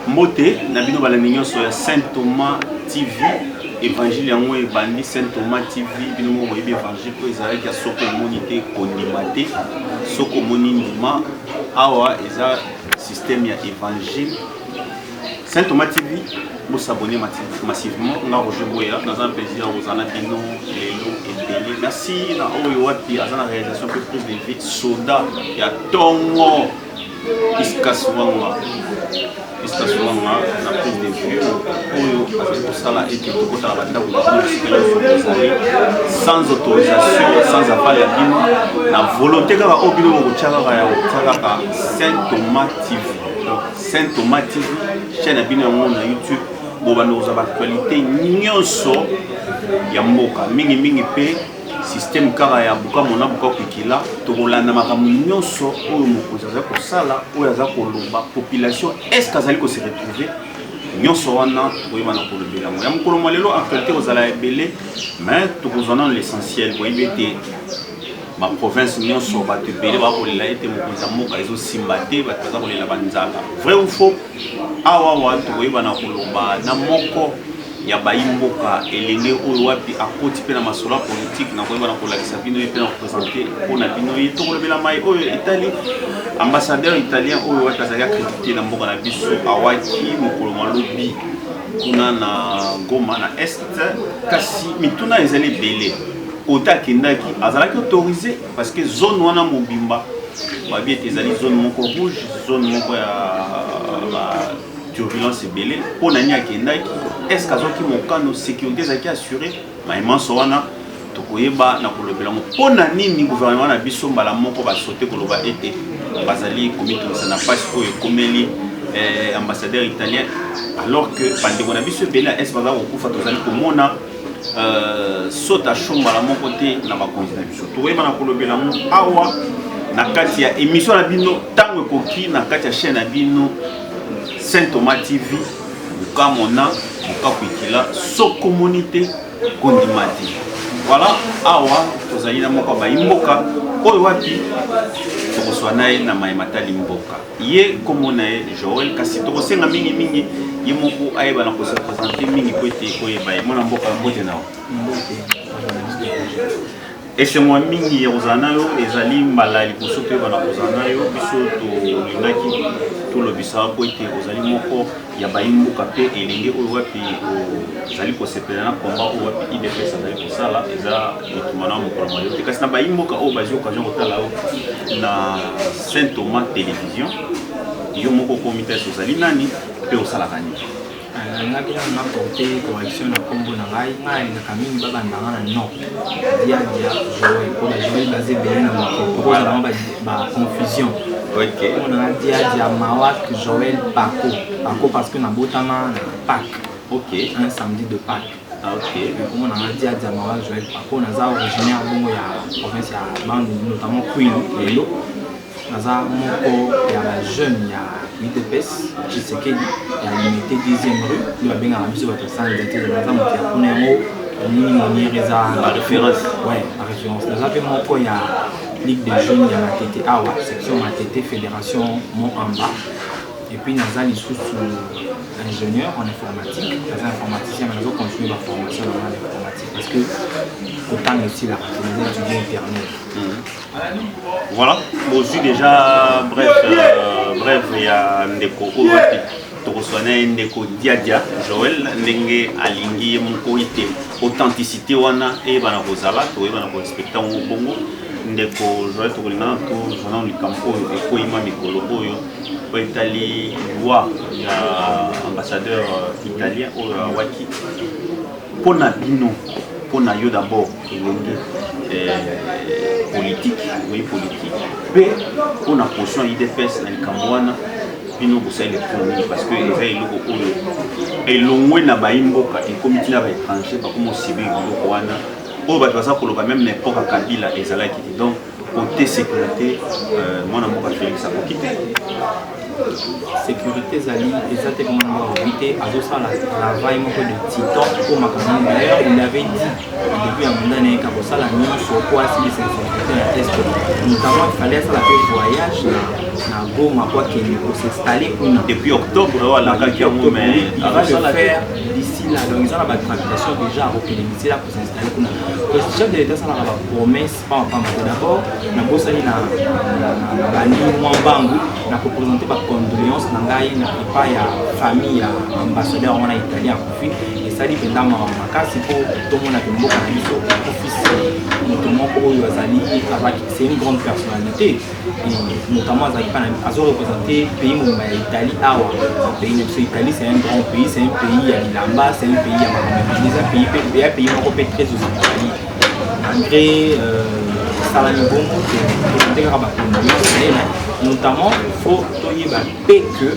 Mbote, Nabino Balanignon sur Saint Thomas TV, Évangile en haut et bandi Saint Thomas TV, Bino Mo Évangile, pour les arrêts qui a soko monité, Kondimate, soko monindima, Awa, Eza système ya Évangile. Saint Thomas TV, vous s'abonnez massivement. On a Roger Boya, dans un plaisir, vous en avez Lélo et Bélé. Merci, dans Oyoapi, à la réalisation de plus de vie. Soda, il y a Tongo, Iskaswanga, la prise de vue. Oyo, pour ça, là, et tout le sans autorisation, sans appel à Bino, la volonté de la Obino, Saint Thomas TV. Saint Thomas TV, chaîne à YouTube, où nous avons l'actualité, nyonso ya mboka, mingi pe système kara ya buka mona buka kikila, tokolanda makambo nyonso oyo mokozi aza kosala, oyo aza koloba population est-ce qu'azali ko se retrouver nyonso wana tokoyeba na kolobela mo ya mokolo mo lelo actualité ozala ebele mais tokozana l'essentiel boyebi ete ma province nyonso bato ebele bakolela ete mokonzi ya mboka ezosimba te bato baza kolela banzala vrai ou faux awawa tokoyeba na koloba na moko ya bayimboka elenge oyo wapi akoti mpe na masolo politique na koyeba na kolakisa bino ye mpe na kopresente mpona bino ye tokolobela mai oyo Italie ambassadeur italien oyo wapi azali akredite na mboka na biso awaki mokolo malobi kuna na Goma na est kasi mituna ezali ebele ota akendaki azalaki autorisé parce que zone wana mobimba babi ete ezali zone moko rouge zone moko ya turbulence ebele mpo nani akendaki est-ce azwaki mokano sécurité ezalaki assuré mayemanso wana tokoyeba na kolobela ngo mpo na nini gouvernement na biso mbala moko basote koloba ete bazali komitungisa na pasi oyo ekomeli ambassadeur italien alors que bandeko na biso ebele est baza kokufa tozali komona sota shombala moko te na bakonzi na biso tokoyeba na kolobela ngo awa na kati ya émission na bino ntango ekoki na kati ya chaîne na bino Saint Thomas TV buka mona buka kuikila so communauté kondimati voilà awa tozali na moko bayimboka oyo wapi tokoswa naye na mayematali mboka ye komona ye Joël kasi tokosenga mingi ye moko ayeba na kose présenter mingi po ete koyeba ye mwana mboka mbote nawo ese mwa mingi ya kozala nayo ezali mbala liboso toyeba na kozala nayo biso tolingaki tolobisa po ete ozali moko ya bayimboka mpe elenge oyo wapi ozali kosepela na komba oyo wapi IDPS azali kosala eza etumana mokolo mayo te kasi na bayimboka oyo bazwi occasion kotala oyo na Saint Thomas télévision yo moko komite ozali nani mpe osalaka nini nga bien na porter correction na kombo na ngai na mingi babandanga na non dia Joël pour la Joël basé bien na moko na ba confusion ok on a dia Mawak Joël Paco parce que na botama na Pâques ok un samedi de Pâques ok on a dia Mawak Joël Paco na za originaire bongo ya province ya Bandi notamment Kwilu lelo naza moko ya ba jeune ya IDPS Tshisekedi ya limité 10e rue ni babenga na biso bato sans identité naza moto ya kuna yango nini moniere eza la référence ouais la référence naza pe moko ya Ligue des jeunes ya Matete awa section Matete fédération Mont Amba et puis naza lisusu ingénieur en informatique naza informaticien mais nazo continuer ma formation dans l'informatique parce que autant aussi la naza étudier internet. Voilà, aujourd'hui déjà bref il y a ndeko owapi tokoswana ndeko Diadia Joël ndenge alingi moko ite authenticité wana e bana kozala to e bana ko respecter bongo ndeko Joël tokolingana to zona likampo ekoyima mikolo oyo po etali loi ya ambassadeur italien oyo waki pona bino pona yo d'abord elenge politique oui politique mais on a position IDPS na likambo wana bino bosala économie parce que eza eloko oyo elongwe na bayimboka ekomiti na baétranger bakomi osibi biloko wana oyo bato baza koloba même na époque ya Kabila ezalaki te donc côté sécurité mwana mboka Félix akoki te sécurité zali exactement éviter à ça la travail moko de titan pour makambo d'ailleurs il avait dit depuis un mandat né ka ça la nuit sur quoi si c'est sécurité na test notamment il fallait ça la voyage na Goma pour s'installer depuis octobre voilà il va le faire d'ici là. Donc ils ont la transition déjà à d'ici là pour s'installer. Le chef de l'État ça a la promesse pas d'abord na bossa ni na bani Mwambangu na représenter ba condoléances na ngai na pas ya famille ya ambassadeur en Italie à Kofi et ça dit pendant makasi pour tout le monde a mboka na biso officiel notamment pour Azali avec c'est une grande personnalité et notamment Azali a représenté pays comme l'Italie awa pays l'Italie c'est un grand pays, c'est un pays à Lamba, c'est un pays à Maroc, c'est un pays européen très hospitalier malgré Salami Bongo qui est notamment il faut que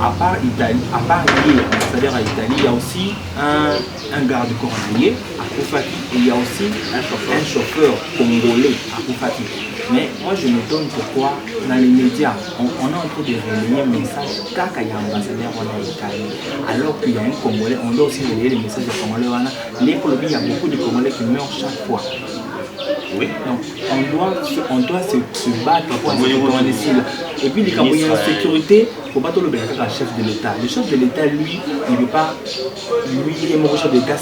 à part Italie, à part l'île, c'est-à-dire à Italie, il y a aussi un garde-corps allié à Koufaki et il y a aussi un chauffeur congolais à Koufaki. Mais moi je me donne pourquoi dans les médias, on est en train de relayer un message quand il y a un ambassadeur en Italie, alors qu'il y a un Congolais, on doit aussi relayer les messages des Congolais. Il y a beaucoup de Congolais qui meurent chaque fois. Oui. Donc on doit se battre pour sécuriser les cibles. Et puis les Camerounais en sécurité, il ne faut pas tout le bien faire le chef de l'État. Le chef de l'État, lui, il ne veut pas, lui, il est mon chef de l'État,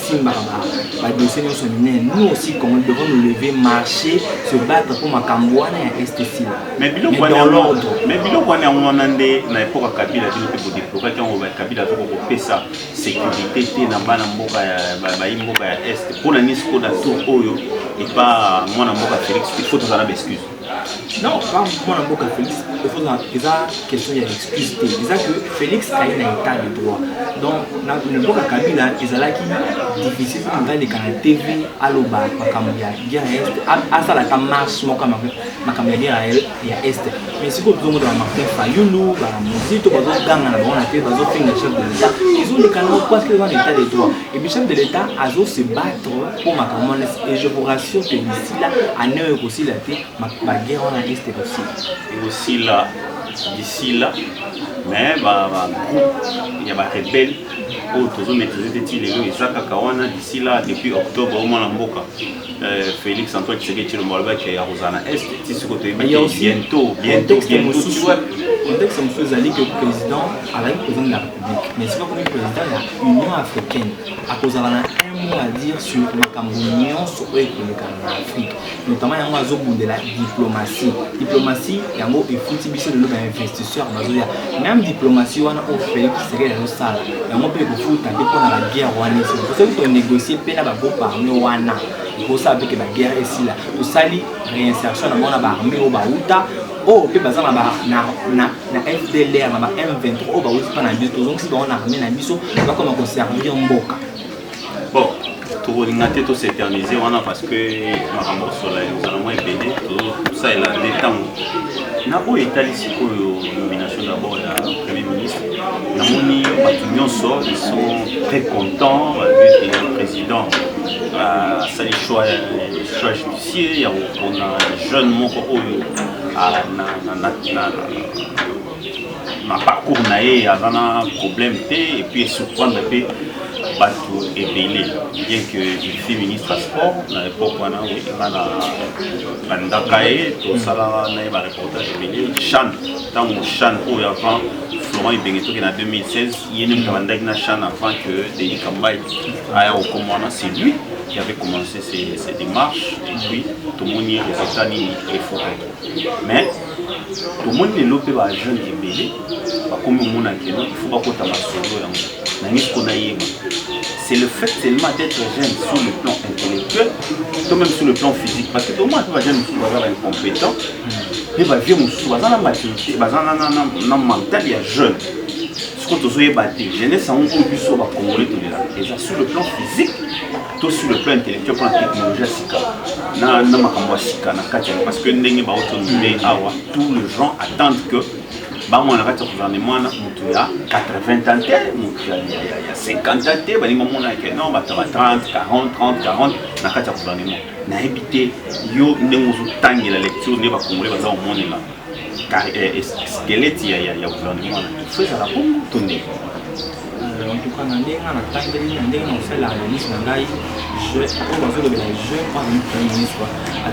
nous aussi, comme nous devons nous lever, marcher, se battre pour ma Cambouane et Estécie. Mais dans l'ordre. Mais Bilo, on est en moment donné, on a époque à Kabila, pour déplorer quand on va Kabila, pour faire ça, sécurité, dans le Est, pour la Nisco d'Atour, et pas moi, Félix, il faut toujours avoir excuse. Non, pas moi, Félix, il faut avoir question d'excuse. C'est ça que Félix a un état de droit. Donc, dans le Boka Kabila, il a qui difficile pour nous dans la TV, à l'Oba, à guerre Est, à ça la marche, ma guerre à Est. Mais si vous avez Martin Fayoulou, Mouzito, Gang, la télé, le chef de l'État, ils ont les canaux parce qu'ils ont un état de droit. Et le chef de l'État a se battre pour ma campagne. Et je vous rassure que d'ici là, à Neuer aussi, ma guerre en Est aussi. Et aussi là, d'ici là, mais il y a des rebelles qui maîtrisé d'ici là, depuis octobre, au moins Félix Antoine Tshisekedi Tshilombo qui est à Rosana Est, bientôt. Contexte M. Zali que le président a la président de la République, mais c'est pas comme le président de l'Union africaine, à cause de un mot à dire sur la Camerounion, sur l'Afrique, notamment il y a un mot de la diplomatie. Diplomatie, il y a un mot de l'investisseur, même diplomatie, on a fait qui serait dans le salle, il y a un mot de la guerre, c'est pour ça qu'on négocie peine parmi Wana. Pour ça avec la guerre ici là, pour ça réinsertion dans mon armée au Baouta. Oh, puis bazar na FDLR na M23 oh bah oui c'est pas na biso donc si on a armé na biso va comment conserver mboka. Bon, tout l'ingate tout s'éterniser on a parce que makambo soleil nous allons moins béné tout ça est là des temps. Na o Italie c'est pour nomination d'abord la premier ministre. Na moni batunyoso ils sont très contents vu que le président ça les choix judiciaire on a jeune moko na parcours naé azana problème té et puis surprendre un peu bateau et belé bien que il fait ministre à sport à l'époque on a bandakaé tout ça là na ba reportage belé Chan tant Chan au avant Florent Ibengeto qui en 2016 il y a une bandaki na Chan avant que Denis Kambai aya au commandant c'est lui qui avait commencé ces démarches et puis tout le monde y est forêt. Mais tout le monde est lopé par un jeune qui est belé, comme on a dit, il faut pas qu'on c'est le fait seulement d'être jeune sur le plan intellectuel, tout même sur le plan physique, parce que tout le monde est jeune sur incompétent, mais va vivre sur la maturité, dans mental il y a jeune. Ce que tu as battu, jeunesse en haut du sol à Congolais tout là. Et ça sur le plan physique, tout sur le plan intellectuel, pour la technologie sika. Na makambo sika na katia parce que ndenge ba autonomie awa tous les gens attendent que ba mo na katia gouvernement na mutu ya 80 ans mutu ya 50 ans ba ni mo na ke non ba 30 40 na katia gouvernement. Na habité yo ndenge zo tangi la lecture ne ba Congolais ba za au monde là. Squelette il y a gouvernement. Il faut ça la bombe tourner. en tout cas, on fait la réalisme, je Premier ministre,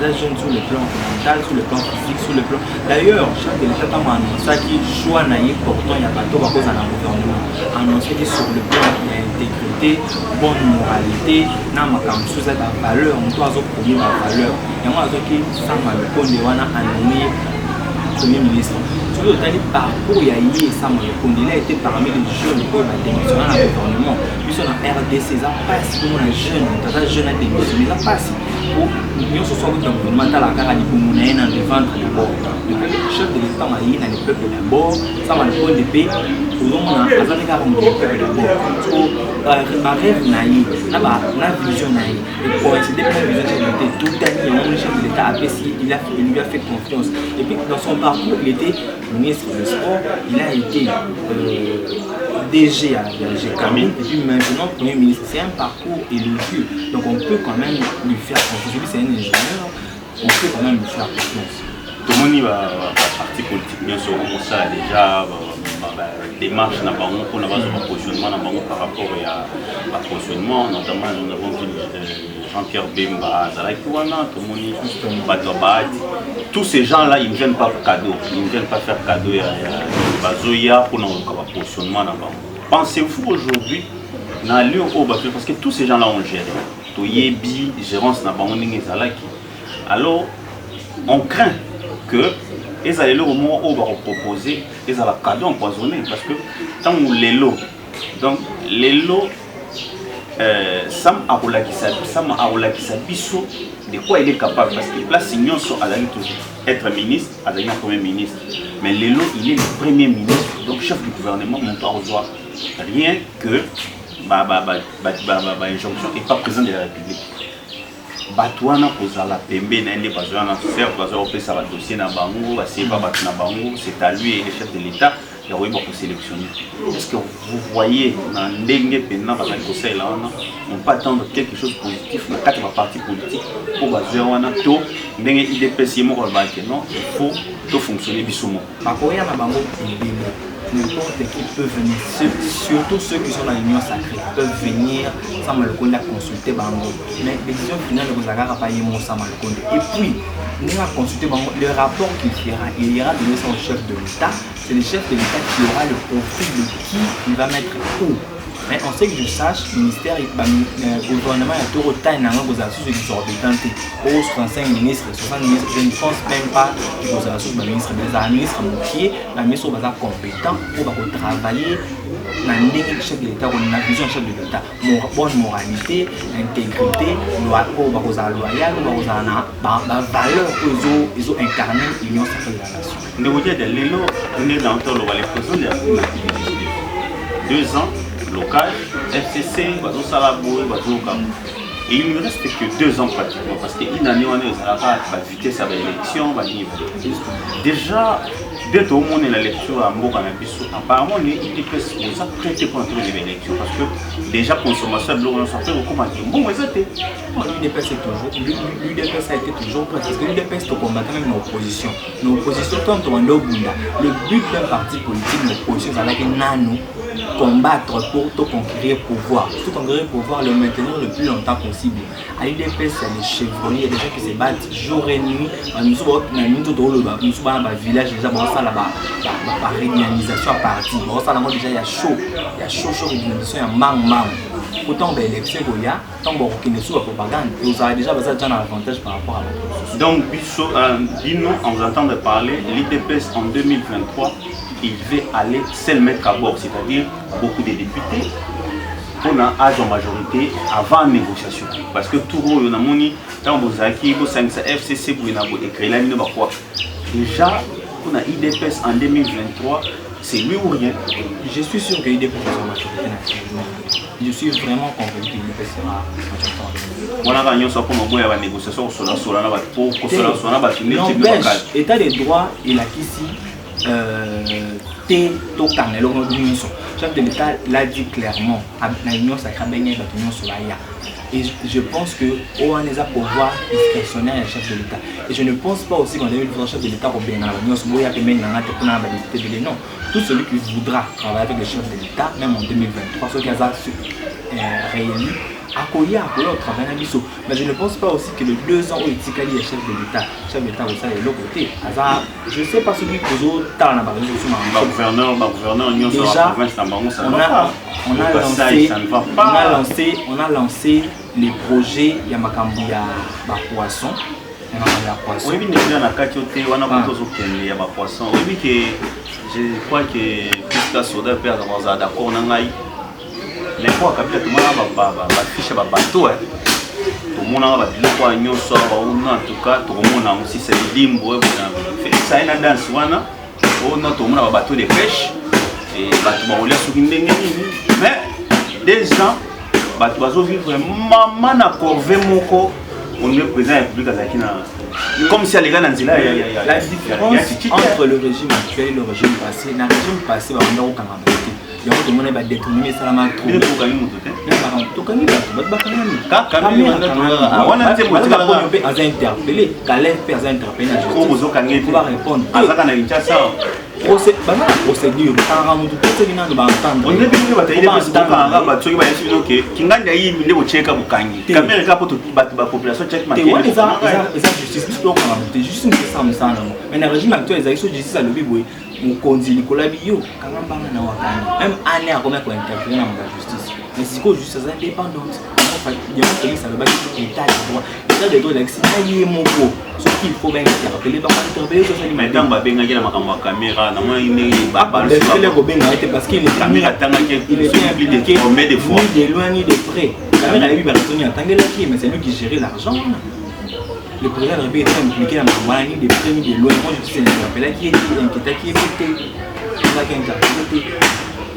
jeune sur le plan mental, sur le plan physique, sur le plan. D'ailleurs, chef de l'État a annoncé qu'il choix naïf pourtant il y a pas de cause dans le gouvernement. Annoncé que sur le plan de l'intégrité, bonne moralité, n'a pas sous cette valeur, on doit produire la valeur. Et moi, je dis que ça m'a le annoncé Premier ministre. Sur le parcours, il y a eu ça, il a été parmi les jeunes qui ont démissionné dans le gouvernement. Puis sur la RDC, ça passe pour un jeune, jeune a démissionné, ça passe. Pour nous, ce soit le gouvernement, la cara du Boumouna, dans le ventre d'abord. Le chef de l'État m'a dit, dans le peuple d'abord, ça m'a le point de paix, pour nous, on a un peuple d'abord. Ma rêve naïf, la vision naïf, et coïncider avec la vision de l'État, tout à l'heure, le chef de l'État a apprécié, il lui a fait confiance. Et puis dans son parcours, il était ministre du sport, il a été DG à la GCAMI, et puis maintenant Premier ministre. C'est un parcours élogieux, donc on peut quand même lui faire confiance. Lui, c'est un ingénieur, on peut quand même lui faire confiance. Tout le monde va parti politique, bien sûr, on ça déjà. Démarche pour un positionnement par rapport à positionnement, notamment nous avons vu Jean-Pierre Bemba, tous ces gens-là, ils ne viennent pas pour cadeau, ils ne viennent pas faire cadeau à Bazoya pour un positionnement. Pensez-vous aujourd'hui, parce que tous ces gens-là ont géré, Toyebi, gérance, alors on craint que et ça, le moment où on va proposer, et ça va cadeau empoisonné parce que tant où les lots, donc les lots, Sam Aroula qui s'habille, de quoi il est capable parce que là, Signon à être ministre, à devenir premier ministre, mais les lots, il est le premier ministre, donc chef du gouvernement, mon pas reçoit rien que injonction et pas président de la République. Batouana kozala pembe na ende bazwana faire bazwa opesa ba dossier na bango baseba batu na bango c'est à lui et le chef de l'État ya weba ko sélectionner. Est-ce que vous voyez na ndenge pena ba conseil là on pas attendre quelque chose de positif na quatre partis politiques pour bazer wana to ndenge IDPS yemo ko ba que non il faut to fonctionner bisumo ba ko ya na bango n'importe qui peut venir, surtout ceux qui sont dans l'union sacrée, peuvent venir sans me le consulter Bango. Mais les décisions finales ne vous agarrent pas sans me le compte. Et puis, nous allons consulter Bango, le rapport qu'il fera, il ira donner ça au chef de l'État. C'est le chef de l'État qui aura le profil de qui il va mettre où. Mais on sait que je sache, le ministère, le gouvernement a tout autant de ceux qui sont compétents. Aux 65 ministres, 60 ministres, je ne pense même pas que vous avez le ministre, mais un ministre moutier, un ministre compétent pour travailler dans le chef de l'État, dans la vision chef de l'État. Bonne moralité, intégrité, loyal, la valeur qu'ils ont incarné l'union sacrée de la nation. Nous vous dites que l'élo, on est dans le président de la République. 2 ans. Local, FCC, Bazo Salabou, Bazo Kamou. Et il ne reste que 2 ans pratiquement parce qu'une année on est à la vitesse à l'élection, déjà, dès au moment de l'élection à Mokanabissou, apparemment les IDPS nous a prêté pour entrer dans l'élection parce que déjà consommation de l'eau, on s'en fait recommander. Bon, mais c'était. L'UDPS a été toujours prêt parce que l'UDPS te combat quand même l'opposition. L'opposition, comme on le but d'un parti politique, l'opposition, c'est que nous combattre pour conquérir le pouvoir. Tout conquérir le pouvoir, le maintenir le plus longtemps possible. À l'UDPS, c'est les chevronnés, il y a des gens qui se battent jour et nuit. Nous sommes dans le village, déjà, la régionalisation à partir. Déjà, il y a chaud, régionalisation, il y a mang. Autant d'élections qu'il y a, tant qu'il y a la propagande, et vous avez déjà besoin d'un avantage par rapport à votre. Donc, dis-nous, on vous entend parler, l'IDPS en 2023, il veut aller seul mettre à bord, c'est-à-dire beaucoup de députés pour un âge en majorité avant la négociation. Parce que tout le monde, quand vous avez FCC pour écrire la ligne, déjà, pour un IDPS en 2023, c'est lui ou rien. Je suis sûr que l'IDPS sera majorité. Je suis vraiment convaincu que l'IDPS sera majorité. On a gagné ça pour la négociation sur la État des droits et la Kissi. Le chef de l'État l'a dit clairement, l'union sacrée sur la Et je pense que on a des pouvoirs discrétionnaires et chef de l'État. Et je ne pense pas aussi qu'on ait un chef de l'État au Bénin. Non. Tout celui qui voudra travailler avec le chef de l'État, même en 2023, ceux qui ont réélu, accueillir au travail. Mais je ne pense pas aussi que les 2 ans où il est chef de l'État, aussi de l'autre côté. Je ne sais pas celui qui est dans la gouverneur, déjà, on a lancé les projets Yamakambia Poisson. Oui, je crois que Christa Soda peut avoir d'accord. Les fois que tu as fiché bateau, tout le monde a dit que tu en tout cas, tout le monde a aussi c'est limbo. Ça a une danse, tout le monde a bateau de pêche et mais des gens, tu vas vivre maman na corvée moko, on est présent à la République. Comme si les gars n'ont pas la différence entre le régime actuel et le régime passé. Dans le régime passé, on a aucun rapport. Il y a tout le monde qui détourné ça la il même année à combien qu'on intervient dans la justice. Mais si quoi justice est indépendante, il y a un pays ça veut pas dire état de droit. État de droit c'est il y a mon co. Ce qu'il faut bien interpeller par interpeller sur ça. Maintenant ba benga na makambo caméra na moi il parce qu'il est caméra tanga il est impliqué de combien de fois ni de loin ni de près. Caméra a eu personne attendait là qui mais c'est lui qui gérait l'argent. Le président de la République est impliqué dans la moyenne des prix de loin. Moi je sais interpeller qui est inquiété qui est pété.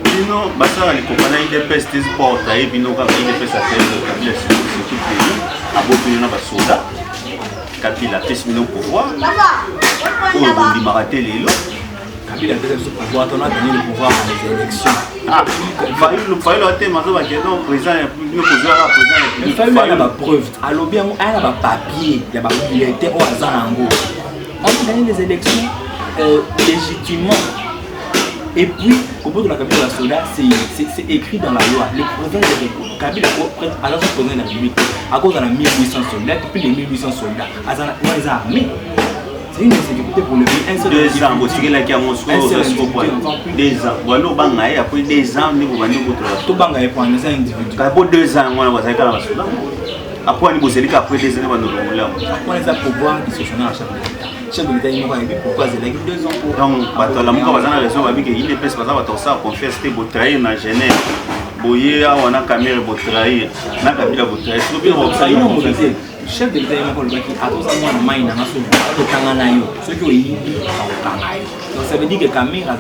Bino basala likopana IDPS tes porta et bino ka IDPS appelle Kabila s'occupe de lui abopino na basoda Kabila tes bino pouvoir ou on dit maraté lelo Kabila tes pouvoir on a gagné le pouvoir dans les élections. Ah il faut le thème mazo ba non président bino kozala président il faut avoir la preuve alors bien on a ba papier il y a ba bulletin au hasard en gros on a gagné les élections légitimement. Et puis, au bout de la Kabila Soda, c'est écrit dans la loi. Le président de la République, Kabila, alors le président de la République, à cause de la 1800 soldats, depuis les 1800 soldats, on les a armés. C'est une insécurité pour le pays. 2 ans, vous tirez la caméra, 2 ans. Voilà, on va après 2 ans, nous allons vous trouver. Tout le monde va prendre des individus. Après 2 ans, on va vous faire la Soda. Après, nous allons après 2 ans, on va nous rouler. On les a pouvoir discussionner à chaque fois. Chef de l'État, il m'a dit pourquoi c'est 2 ans pour. Donc, la muka a raison, il est presque pas confiance, c'était pour trahir dans Genève. Boyer, on a caméra pour trahir. On a Kabila pour trahir. Le chef de l'État, il m'a dit à tous les mois, il m'a dit ceux qui ont eu donc ça veut dire que Kabila a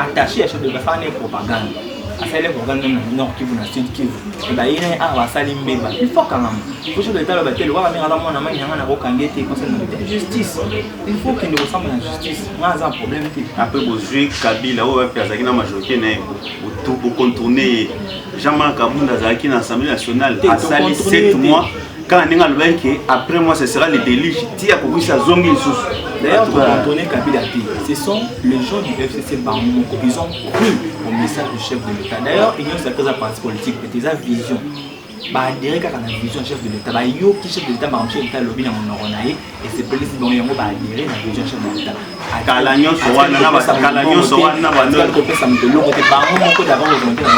attaché à chef de l'État à faire propagande. À faire les programmes nord qui vous n'a sud qui vous. Et bien, il y a un salim bébé. Il faut quand même. Il faut que l'État le batte. Le roi américain a la main, il y a un rocangé concernant la justice. Il faut qu'il nous ressemble à la justice. On a un problème. Après, vous jouez Kabila, vous avez la majorité, vous contournez Jean-Marc Kabounda Zaki dans l'Assemblée nationale. À Sali 7 mois. Quand on est après moi, ce sera le délit. D'ailleurs, pour contourner Kabila, ce sont les gens du FCC Bamako. Ils ont cru au message du chef de l'État. D'ailleurs, il y a certains partis politiques, mais des vision. Bah, direct à la vision chef de l'État. Bah, yo qui chef de l'État, bah, chef de l'État, lobby dans mon oreille, et c'est police dont il y a bah, direct à la vision chef de l'État.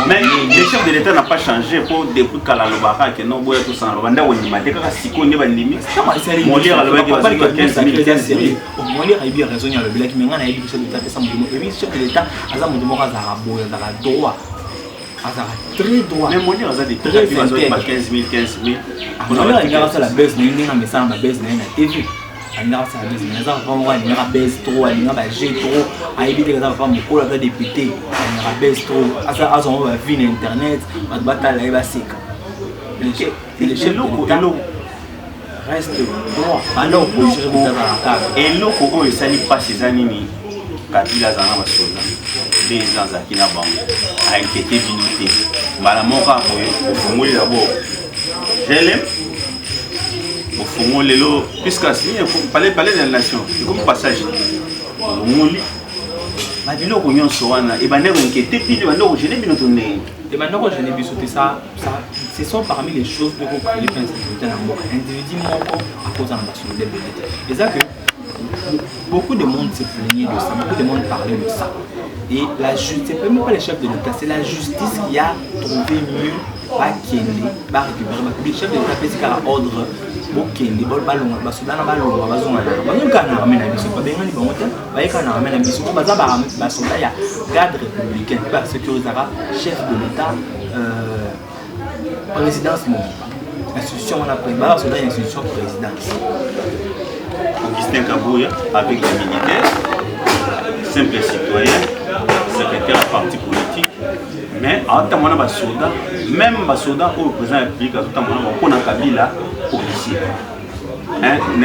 Mais le chef de l'État n'a pas changé pour depuis Kalalobaka que non boya tout ça. Rwanda on m'a dit que si qu'on est limite. Mon lire à l'obéi va dire 15 000. Mon lire a bien raison il y a le bilan qui m'a dit que chef de l'État ça me dit et oui chef de l'État a me demandé à Zarabo à droit. Très droit. Mais mon lire a dit très 15 000. On a regardé la baisse n'est pas mais ça la baisse n'est pas TV. Il a ça baisse mais ça va voir il y a baisse trop il y a G trop a éviter que ça va me coller à député il y a baisse trop à ça on va vivre internet on va batailler va sec le chef reste droit alors pour gérer la table et loko on sali pas ces années Kabila azana basoda 2 ans akina bango a inquiété binoté mbala moka boye ofungoli d'abord GLM ofungoli lelo puisque si parler de la nation comme passage omoli babiloko nyonso wana ebandeko inquiété bino bandeko gêné binoto ndenge et maintenant je n'ai vu sauter ça ce sont parmi les choses de créer l'insécurité dans le monde individuellement à cause de la et ça que beaucoup de monde s'est plaigné de ça, beaucoup de monde parlait de ça. Et la justice, c'est même pas les chefs de l'État, c'est la justice qui a trouvé mieux pas Kende, pas récupérer. Les chefs de l'État, c'est qu'à ordre, bon Kende, bon ballon, bah soudain ballon, bah zone là. Bah nous quand on ramène la mission, pas bien ni bon hôtel, bah quand on ramène la mission, bah ça bah soudain il y a garde républicain, bah sécurisera chef de l'État, présidence non. L'institution on a pris, bah soudain il y a institution présidence. Augustin Kabouya avec les militaires, simple citoyen, secrétaire à parti politique, mais en tant que soldats, même les soldats au président de la République, on a Kabila policier, un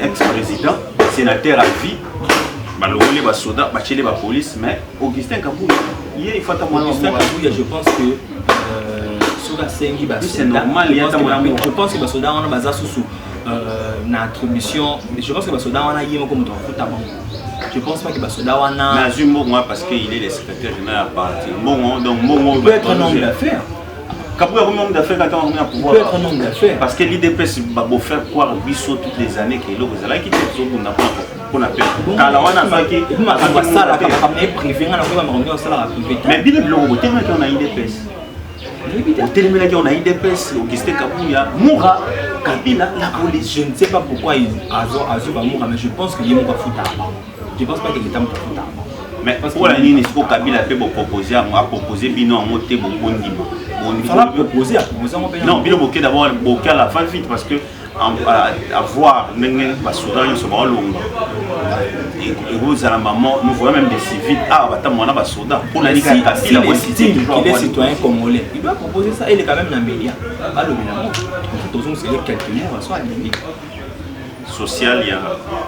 ex-président, sénateur à vie, les soldats, les police, mais Augustin Kabouya, il faut Augustin Kabouya, je pense que c'est normal, je pense que les soldats ont basé sous attribution, je pense que les soldats ont eu comme je pense pas que les soldats ont moi parce qu'il est le secrétaire général à partir. Donc il peut être un homme d'affaires. Kabouya est un homme d'affaires quand on a pouvoir. Il peut être un homme d'affaires. Parce que l'IDPS va faire croire Bisso toutes les années que l'eau est là qui est qu'on appelle. Quand la wana fait que ça la campagne privée, on a remis au salaire privé. Mais bien le bureau, tellement qu'on a IDPS. Au téléménage, on a IDPS, Augustin Kabouya, Moura, Kabila, la police. Je ne sais pas pourquoi ils ont Moura, mais je pense qu'il y a Moura fouta. Je ne pense pas qu'il est temps de fouta. Mais pour la ligne, il faut que Kabila peut proposer à Bino en monter bon Bondima. Il faut proposer à non, Bino Boké d'abord, Boké à la fin vite parce que avoir les Soudan, ils sont longs. Et vous à la maman, nous voyons même des civils. Ah, on a des soldats. Pour la ligue, il est citoyen congolais. Il doit proposer ça. Il est quand même dans les médias. Pas le mélange. Tout le monde c'est quelques mots, soit social, il y a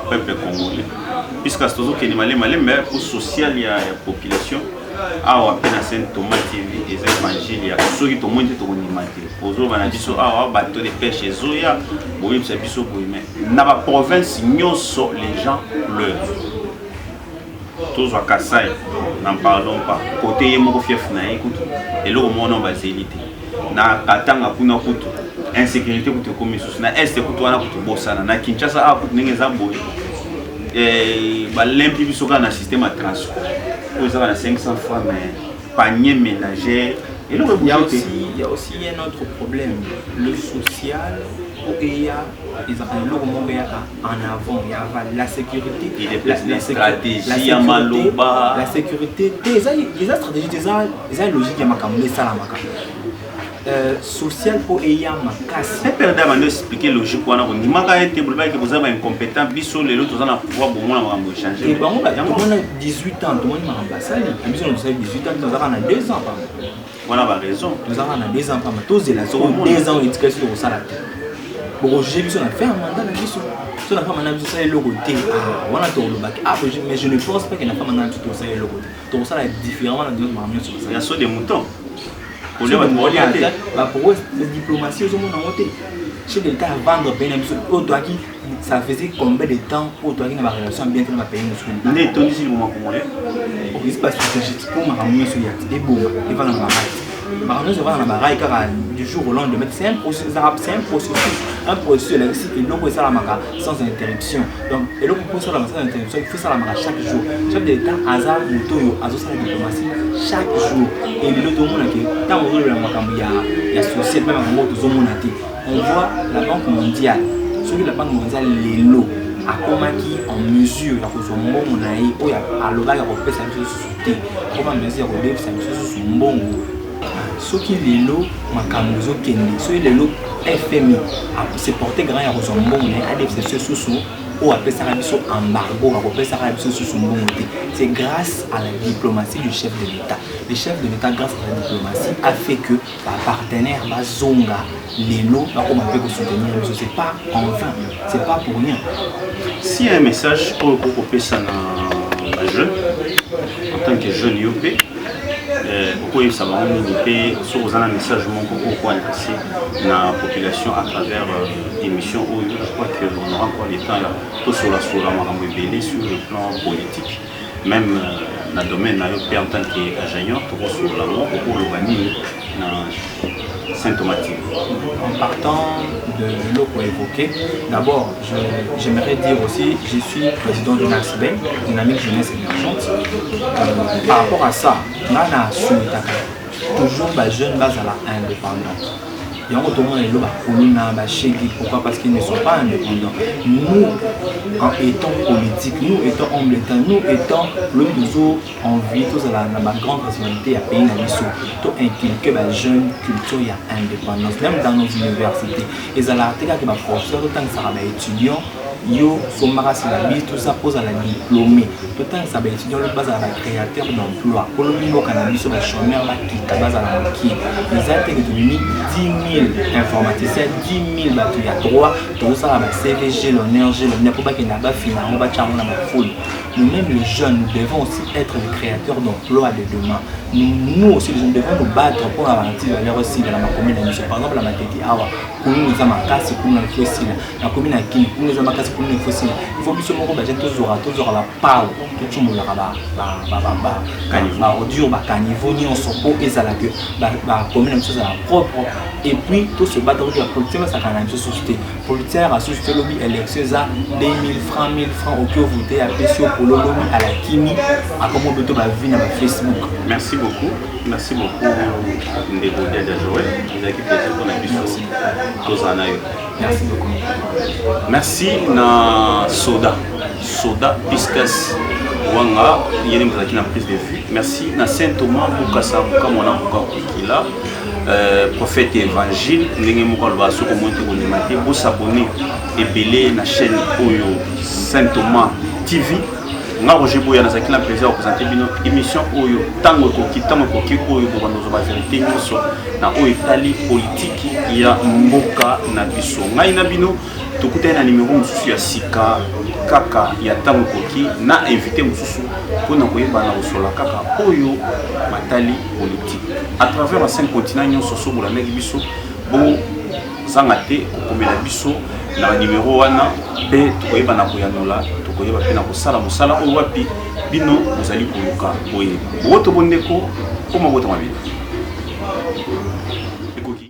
peuple congolais. Puisque c'est toujours qu'il y a mais pour social, il y a population. Ah, on a peine tomate et des évangiles. Il y a ceux qui ont monté au Nimati. Aux autres, on a dit que ah, bateau de pêche et Zoya. Oui, c'est biso mais dans la province, les gens pleurent. Tous à Kassai, n'en parlons pas. Côté Yemoko fief na écoute. Et là, au moins, on va zéliter. Na Katanga kuna kutu. Insécurité pour te commis sous na est pour toi na pour bossana na Kinshasa a pour n'engue zambo et l'impi bisoka na système à transport vous avez 500 fois mais panier ménager et là il y a aussi un autre problème le social il y a en avant il y a la sécurité la stratégie à Maloba la sécurité des stratégies des logiques à Makamou Salamaka social pour ayant ma casse. C'est perdre à expliquer logique quoi on dit maka été pour que vous avez incompétent biso les autres on a pouvoir bon on va changer. Et bon on a 18 ans tout le monde m'a remplacé biso on a 18 ans nous avons 2 ans on a raison nous avons 2 ans pas tous la zone 2 ans éducation au salaire. Bon j'ai biso on a fait un mandat na biso so na femme na biso ça le côté on a tout le bac mais je ne pense pas que la femme na tout ça le côté tout ça est différent dans d'autres manières sur ça. Il y a soit des moutons. Pour la diplomatie, ils ont monté. Chez l'État à vendre bien ça faisait combien de temps pour toi qui n'a pas relation bien que nous payé nous. On est étonné si le moment congolais. Il se passe pour ma ramener sur Yat et bon, il va dans la baraque. Ma ramener sur la baraque car du jour au lendemain, c'est un processus là ici et donc ça la mara sans interruption. Donc et donc pour ça la sans interruption, il faut ça la mara chaque jour. Chef d'État hasard moto azo ça la diplomatie chaque jour et le tout monde qui tant on le makambo ya social même en mode zomonati. On voit la Banque mondiale, sur la Banque mondiale les lots à comment qui en mesure la cause mon naï ou à l'oral à repérer sa société comment mesure à repérer sa société bon ce qui les lots makamuzo kende ce les lots FMI c'est porté grand à cause bon naï à des sous ou après ça rabiso embargo à repérer ça rabiso sous bon c'est grâce à la diplomatie du chef de l'État. Le chef de l'État grâce à la diplomatie a fait que la partenaire la zonga les lots comme on peut soutenir c'est pas en vain c'est pas pour rien. S'il y a un message pour couper ça dans la jeune en tant que jeune IOP. Pourquoi ça va limiter sur un message pourquoi passer la population à travers l'émission où je crois qu'on aura encore les temps là tout sur la sur le plan politique, même dans le domaine IOP en tant qu'ingénieur, tout sur la mort pour le vanille dans Saint-Thomas-TV. En partant de l'eau pour évoquer, d'abord j'aimerais dire aussi je suis président d'une AXBEN, Dynamique Jeunesse Émergente. Par rapport à ça, Nana toujours les jeunes basala indépendants. Il y a autrement les lois pourquoi? Parce qu'ils ne sont pas indépendants. Nous, en étant politiques, nous étant hommes d'État, nous étant le nous envie, tous à la grande personnalité à pays tout inculquer la jeune culture y a indépendance, même dans nos universités. Et ça l'a été que ma professeur, autant que ça va étudiant, yo somara c'est la mise tout ça pose à la diplômée tout temps ça va étudier le base à la créateur d'emploi pour le niveau cannabis sur la chômeur là qui base à la qui les a été devenu 10 000 informaticiens 10 000 il y a droit tout ça va CVG l'honneur pour pas qu'il n'a pas fini on va charmer la foule. Nous-mêmes les jeunes nous devons aussi être les créateurs d'emploi de demain. Nous aussi nous devons nous battre pour garantir la aussi dans la commune de par exemple la Matete Awa pour nous avons un casse pour nous fossile la commune à qui pour nous avons un casse pour nous fossile il faut plus mon budget tous aura la part tout le monde là audio caniveau ni on s'en peut et ça la que la commune de la propre et puis tout se battre avec la politique ça quand même société politique a suscité lobby élection ça 2000 francs 1000 francs au que voter à PCO pour le lobby à la Kimi à comment plutôt la vie dans Facebook. Merci beaucoup Ndebo Dada Joël il a quitté pour la mission merci beaucoup merci na soda Piscas wanga yene mzaki na prise de vue merci na Saint Thomas pour Kasabuka mon avocat qui là prophète évangile ndenge moko ba soko monte ko nimate bo s'abonner et belé na chaîne oyo Saint Thomas TV nga Roger Boya na zakina plaisir de présenter bino émission oyo tango koki oyo ko banozo ba vérité nyonso na oyo tali politique ya mboka na biso ngai na bino tukutana na numéro mususu ya sika kaka ya tango koki na invité mususu pona koyeba na osola kaka oyo matali politique à travers la 5 continents nyonso so bola ndeki biso bo zangate kokomela biso na numéro wana pe tokoyeba na koyanola tokoyeba pe na kosala mosala oyo wapi bino mozali koluka boye boto bondeko koma bota mabino